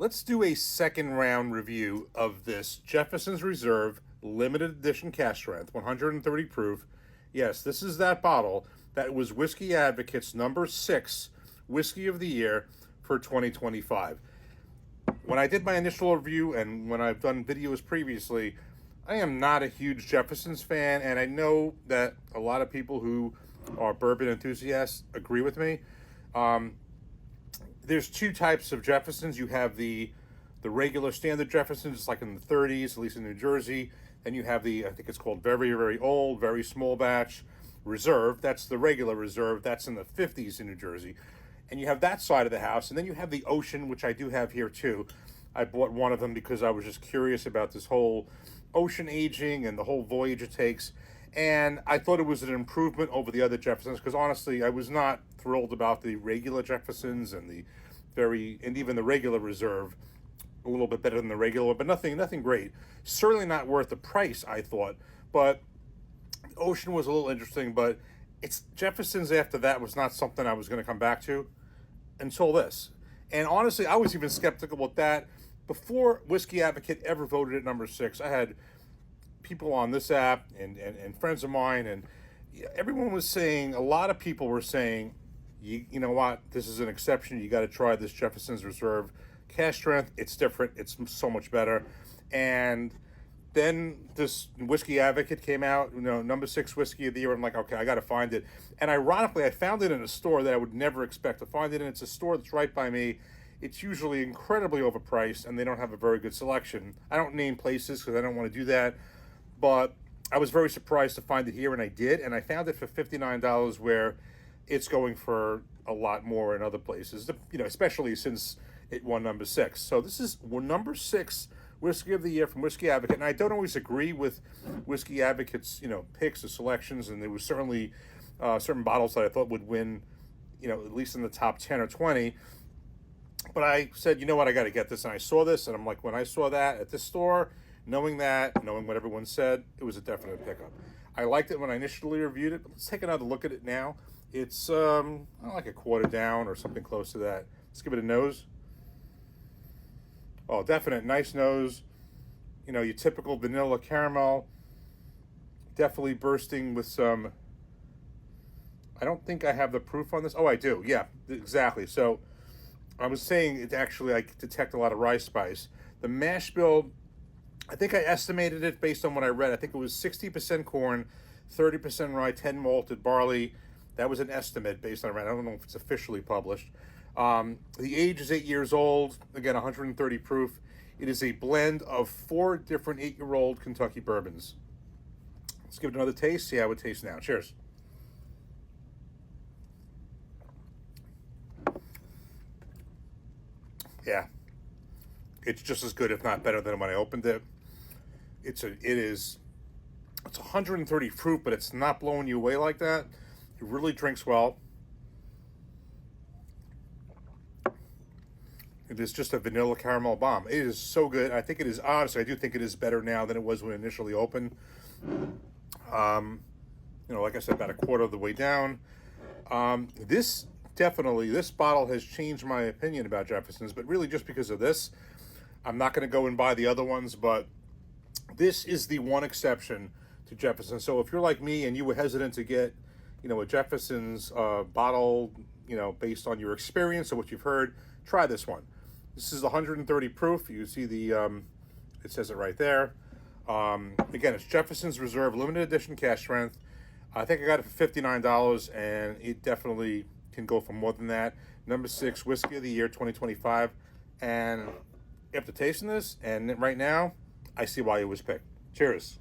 Let's do a second round review of this Jefferson's Reserve limited edition cask strength, 130 proof. Yes, this is that bottle that was Whiskey Advocate's number 6 whiskey of the year for 2025. When I did my initial review and when I've done videos previously, I am not a huge Jefferson's fan, and I know that a lot of people who are bourbon enthusiasts agree with me. There's two types of Jeffersons. You have the regular standard Jeffersons, it's like in the 30s, at least in New Jersey. Then you have the, I think it's called very, very old, very small batch reserve. That's the regular reserve. That's in the 50s in New Jersey. And you have that side of the house. And then you have the Ocean, which I do have here too. I bought one of them because I was just curious about this whole ocean aging and the whole voyage it takes. And I thought it was an improvement over the other Jeffersons because honestly, I was not thrilled about the regular Jeffersons and even the regular reserve. A little bit better than the regular, but nothing great. Certainly not worth the price, I thought. But Ocean was a little interesting, but it's Jefferson's after that was not something I was going to come back to until this. And honestly, I was even skeptical about that before Whiskey Advocate ever voted at number 6. I had people on this app and friends of mine, and everyone was saying, a lot of people were saying, you know what, this is an exception. You got to try this Jefferson's Reserve cask strength. It's different. It's so much better. And then this Whiskey Advocate came out, number 6 whiskey of the year. I'm like, okay, I got to find it. And ironically, I found it in a store that I would never expect to find it in. It's a store that's right by me. It's usually incredibly overpriced, and they don't have a very good selection. I don't name places because I don't want to do that. But I was very surprised to find it here, and I did. And I found it for $59, where it's going for a lot more in other places, especially since it won number 6. So this is number 6 whiskey of the year from Whiskey Advocate. And I don't always agree with Whiskey Advocate's, picks or selections. And there was certainly certain bottles that I thought would win, at least in the top 10 or 20. But I said, you know what, I got to get this. And I saw this, and I'm like, when I saw that at this store, knowing what everyone said, it was a definite pickup. I liked it when I initially reviewed it, but let's take another look at it now. It's like a quarter down or something close to that. Let's give it a nose. Oh, definite nice nose. Your typical vanilla caramel. Definitely bursting with some. I don't think I have the proof on this. Oh, I do. Yeah, exactly. So I was saying it actually, I detect a lot of rye spice. The mash bill, I think I estimated it based on what I read. I think it was 60% corn, 30% rye, 10 malted barley. That was an estimate based on, I don't know if it's officially published. The age is 8 years old. Again, 130 proof. It is a blend of 4 different 8-year-old Kentucky bourbons. Let's give it another taste, see how it tastes now. Cheers. Yeah. It's just as good, if not better, than when I opened it. It's 130 proof, but it's not blowing you away like that. It really drinks well. It is just a vanilla caramel bomb. It is so good. I think it is, honestly, I do think it is better now than it was when it initially opened. Like I said, about a quarter of the way down. This bottle has changed my opinion about Jefferson's, but really just because of this. I'm not going to go and buy the other ones, but this is the one exception to Jefferson. So if you're like me and you were hesitant to get, a Jefferson's bottle, based on your experience or what you've heard, try this one. This is 130 proof. You see it says it right there. Again, it's Jefferson's Reserve limited edition cask strength. I think I got it for $59, and it definitely can go for more than that. Number 6 whiskey of the year 2025, and after tasting this and right now, I see why it was picked. Cheers.